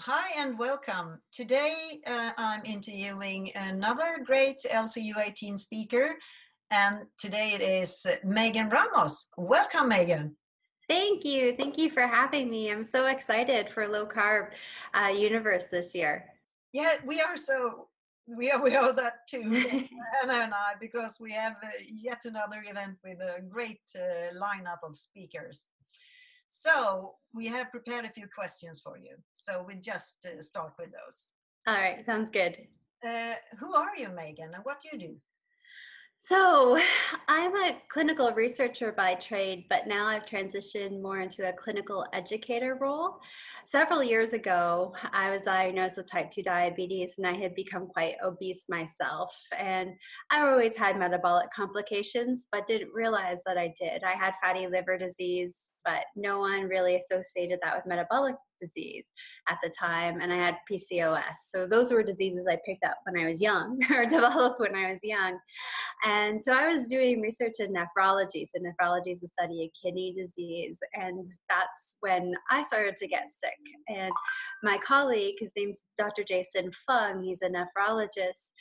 Hi and welcome. Today I'm interviewing another great LCU18 speaker, and today it is Megan Ramos. Welcome, Megan. Thank you. Thank you for having me. I'm so excited for low carb universe this year. Yeah, we are that too, Anna and I, because we have yet another event with a great lineup of speakers. So we have prepared a few questions for you. So we just start with those. All right, sounds good. Who are you, Megan, and what do you do? So I'm a clinical researcher by trade, but now I've transitioned more into a clinical educator role. Several years ago, I was diagnosed with type 2 diabetes and I had become quite obese myself. And I always had metabolic complications, but didn't realize that I did. I had fatty liver disease, but no one really associated that with metabolic disease at the time. And I had PCOS. So those were diseases I picked up when I was young or developed when I was young. And so I was doing research in nephrology. So nephrology is the study of kidney disease. And that's when I started to get sick. And my colleague, his name's Dr. Jason Fung, he's a nephrologist.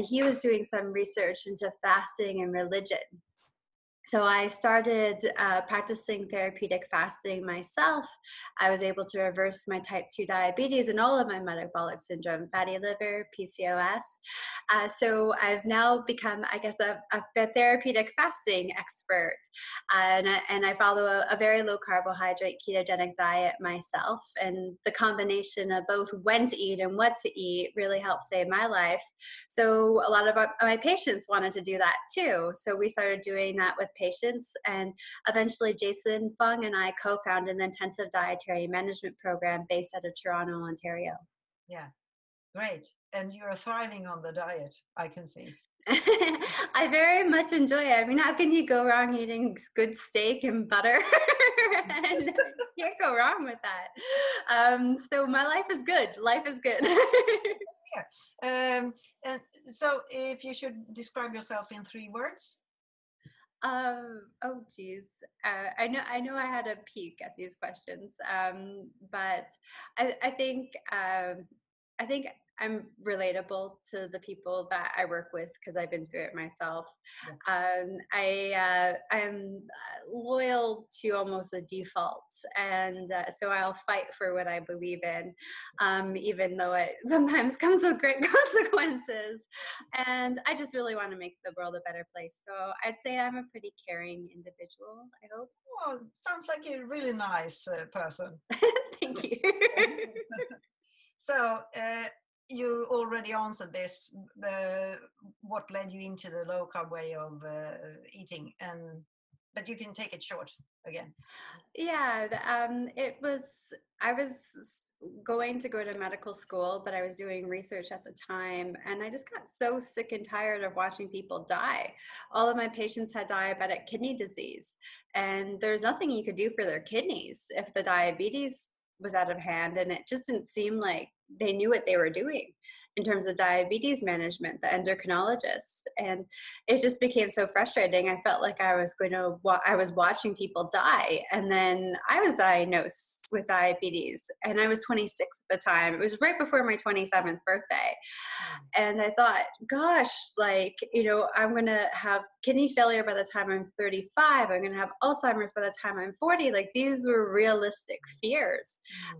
He was doing some research into fasting and religion. So I started practicing therapeutic fasting myself. I was able to reverse my type 2 diabetes and all of my metabolic syndrome, fatty liver, PCOS. So I've now become, I guess, a therapeutic fasting expert. And I follow a very low carbohydrate ketogenic diet myself. And the combination of both when to eat and what to eat really helped save my life. So a lot of my patients wanted to do that too. So we started doing that with patients, and eventually Jason Fung and I co-founded an intensive dietary management program based out of Toronto, Ontario. Yeah, great. And you're thriving on the diet, I can see. I very much enjoy it. I mean, how can you go wrong eating good steak and butter? And you can't go wrong with that. So my life is good. Life is good. And so if you should describe yourself in 3 words. Oh geez. I know I had a peek at these questions. But I think I think I'm relatable to the people that I work with because I've been through it myself. I'm loyal to almost a default, and so I'll fight for what I believe in, even though it sometimes comes with great consequences. And I just really want to make the world a better place. So I'd say I'm a pretty caring individual, I hope. Well, sounds like a really nice person. Thank you. So you already answered this, what led you into the low carb way of eating, but you can take it short again. Yeah, I was going to go to medical school, but I was doing research at the time, and I just got so sick and tired of watching people die. All of my patients had diabetic kidney disease, and there's nothing you could do for their kidneys if the diabetes was out of hand, and it just didn't seem like they knew what they were doing in terms of diabetes management, the endocrinologist. And it just became so frustrating. I felt like I was watching people die. And then I was diagnosed with diabetes, and I was 26 at the time. It was right before my 27th birthday. And I thought, gosh, I'm going to have kidney failure by the time I'm 35. I'm going to have Alzheimer's by the time I'm 40. Like, these were realistic fears.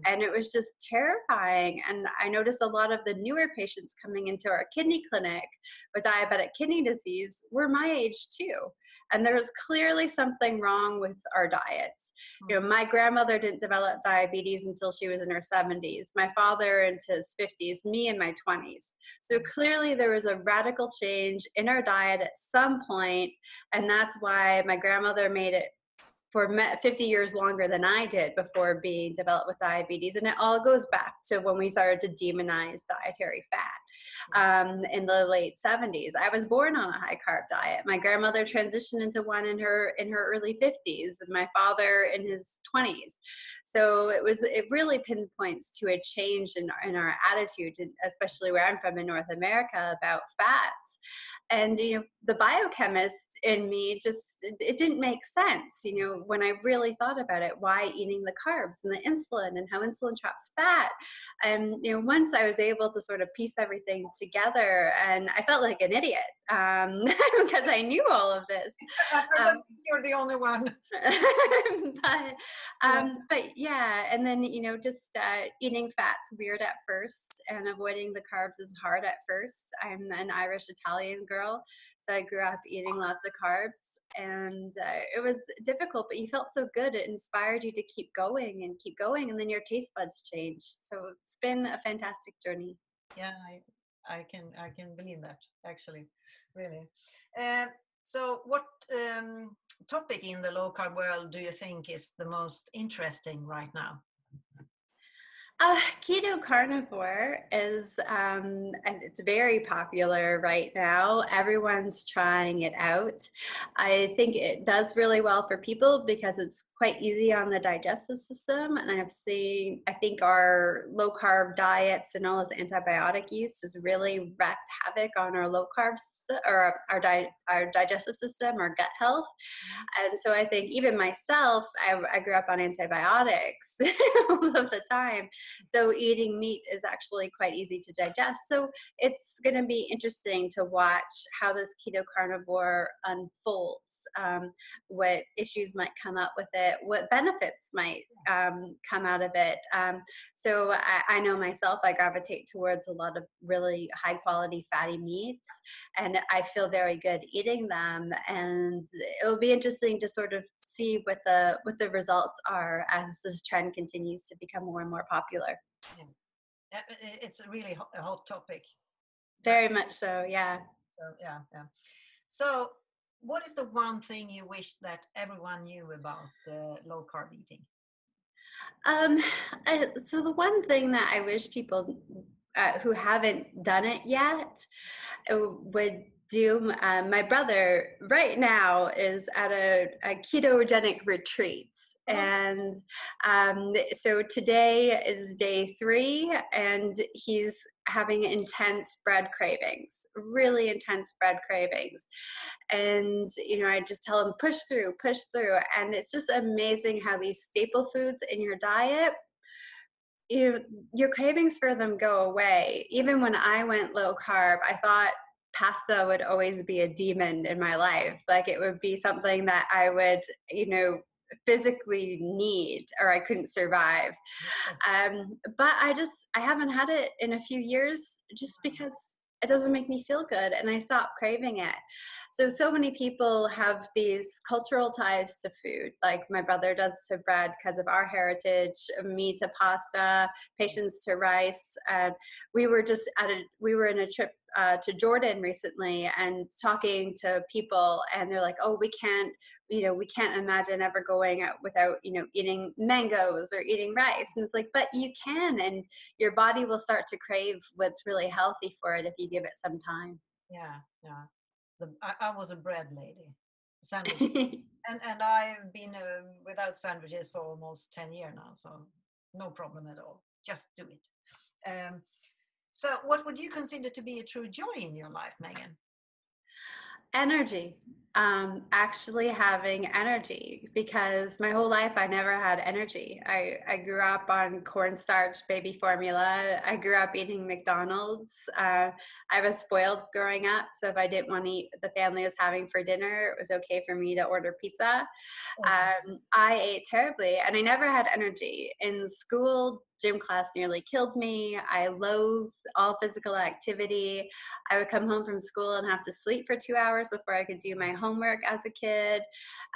And it was just terrifying. And I noticed a lot of the newer patients coming into our kidney clinic with diabetic kidney disease were my age too. And there was clearly something wrong with our diets. My grandmother didn't develop diabetes until she was in her 70s, my father into his 50s, me in my 20s. So clearly there was a radical change in our diet at some point, and that's why my grandmother made it for 50 years longer than I did before being developed with diabetes. And it all goes back to when we started to demonize dietary fat. in the late 70s. I was born on a high carb diet. My grandmother transitioned into one in her early 50s, and my father in his 20s. So it really pinpoints to a change in our attitude, especially where I'm from in North America, about fats. And the biochemist in me it didn't make sense, when I really thought about it, why eating the carbs and the insulin and how insulin traps fat. And once I was able to sort of piece everything together, and I felt like an idiot because I knew all of this. I don't think you're the only one. But yeah, and then just eating fat's weird at first, and avoiding the carbs is hard at first. I'm an Irish Italian girl, so I grew up eating lots of carbs, and it was difficult, but you felt so good. It inspired you to keep going, and then your taste buds changed. So it's been a fantastic journey. Yeah, I can believe that, actually, really. So what topic in the low carb world do you think is the most interesting right now? Keto carnivore is, it's very popular right now. Everyone's trying it out. I think it does really well for people because it's quite easy on the digestive system. And I think our low carb diets and all this antibiotic use has really wreaked havoc on our low carb or our digestive system, our gut health. And so I think even myself, I grew up on antibiotics all of the time. So eating meat is actually quite easy to digest. So it's going to be interesting to watch how this keto carnivore unfolds, what issues might come up with it, what benefits might come out of it. So I know myself, I gravitate towards a lot of really high quality fatty meats, and I feel very good eating them. And it will be interesting to sort of see what the results are as this trend continues to become more and more popular. Yeah. It's a really a hot topic. Very much so, yeah. So yeah. So what is the one thing you wish that everyone knew about low carb eating? So the one thing that I wish people who haven't done it yet would do. My brother right now is at a ketogenic retreat. And so today is day 3, and he's having intense bread cravings, really intense bread cravings. And, I just tell him, push through. And it's just amazing how these staple foods in your diet, your cravings for them go away. Even when I went low carb, I thought pasta would always be a demon in my life. Like it would be something that I would, physically need, or I couldn't survive. But I haven't had it in a few years just because it doesn't make me feel good, and I stopped craving it. So many people have these cultural ties to food, like my brother does to bread because of our heritage, me to pasta, patients to rice. We were in a trip to Jordan recently and talking to people, and they're like, oh, we can't imagine ever going out without, eating mangoes or eating rice. And it's like, but you can, and your body will start to crave what's really healthy for it if you give it some time. Yeah. I was a bread lady, sandwich, and I've been without sandwiches for almost 10 years now, so no problem at all. Just do it. So what would you consider to be a true joy in your life, Megan? Energy. Actually having energy, because my whole life I never had energy. I grew up on cornstarch baby formula. I grew up eating McDonald's. I was spoiled growing up, so if I didn't want to eat what the family was having for dinner, it was okay for me to order pizza. I ate terribly, and I never had energy. In school, gym class nearly killed me. I loathed all physical activity. I would come home from school and have to sleep for 2 hours before I could do my homework as a kid.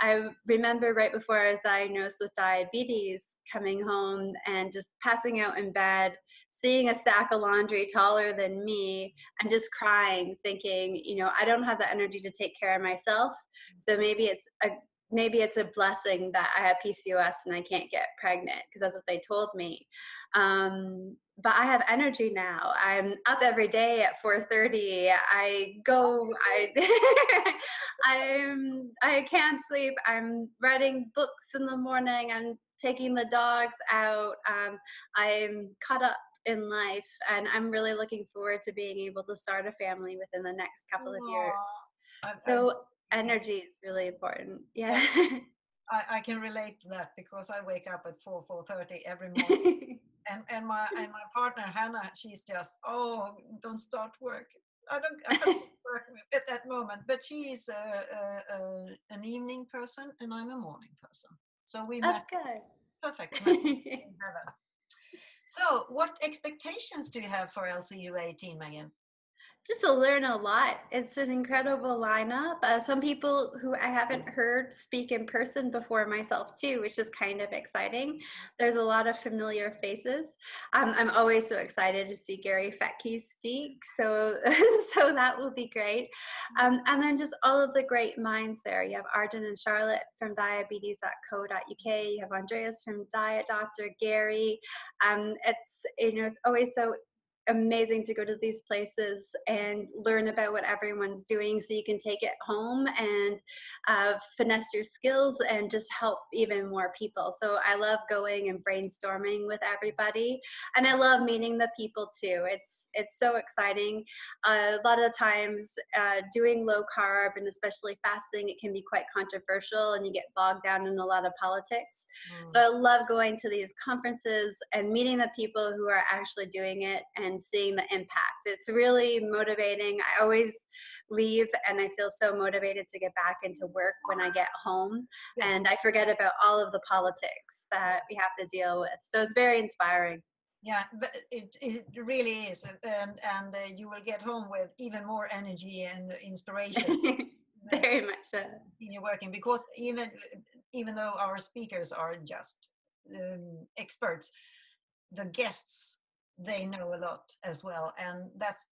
I remember right before I was diagnosed with diabetes, coming home and just passing out in bed, seeing a stack of laundry taller than me, and just crying, thinking, I don't have the energy to take care of myself. So maybe it's maybe it's a blessing that I have PCOS and I can't get pregnant, because that's what they told me. But I have energy now. I'm up every day at 4:30. I go. I can't sleep. I'm writing books in the morning. I'm taking the dogs out. I'm caught up in life, and I'm really looking forward to being able to start a family within the next couple of years. I So energy is really important. Yeah. I can relate to that because I wake up at 4:30 every morning. And my partner Hannah, she's just, oh, don't start work. I can't work at that moment. But she is an evening person and I'm a morning person. So we That's met good. perfect match in heaven. So what expectations do you have for LCU18, Megan? Just to learn a lot. It's an incredible lineup. Some people who I haven't heard speak in person before, myself too, which is kind of exciting. There's a lot of familiar faces. I'm always so excited to see Gary Fettke speak, so so that will be great. And then just all of the great minds there. You have Arjun and Charlotte from diabetes.co.uk. You have Andreas from Diet Doctor, Gary. It's always so amazing to go to these places and learn about what everyone's doing, so you can take it home and finesse your skills and just help even more people. So I love going and brainstorming with everybody, and I love meeting the people too. It's so exciting. A lot of times doing low carb and especially fasting, it can be quite controversial and you get bogged down in a lot of politics. So I love going to these conferences and meeting the people who are actually doing it and seeing the impact. It's really motivating. I always leave and I feel so motivated to get back into work when I get home. Yes. And I forget about all of the politics that we have to deal with. So it's very inspiring. Yeah, but it really is. And you will get home with even more energy and inspiration. Very much so. Continue working, because even though our speakers are just experts, the guests, they know a lot as well, and that's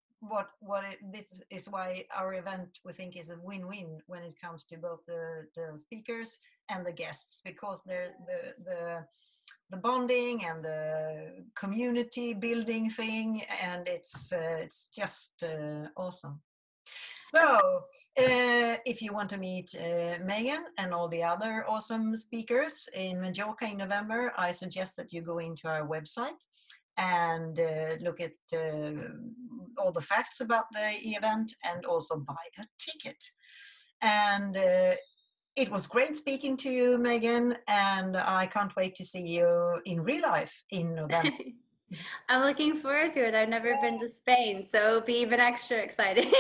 this is why our event, we think, is a win-win when it comes to both the speakers and the guests, because they're the bonding and the community building thing, and it's just awesome. So if you want to meet Megan and all the other awesome speakers in Mallorca in November, I suggest that you go into our website and look at all the facts about the event, and also buy a ticket. And it was great speaking to you, Megan, and I can't wait to see you in real life in November. I'm looking forward to it. I've never been to Spain, so it'll be even extra exciting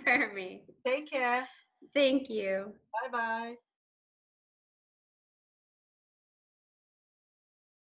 for me. Take care. Thank you. Bye-bye.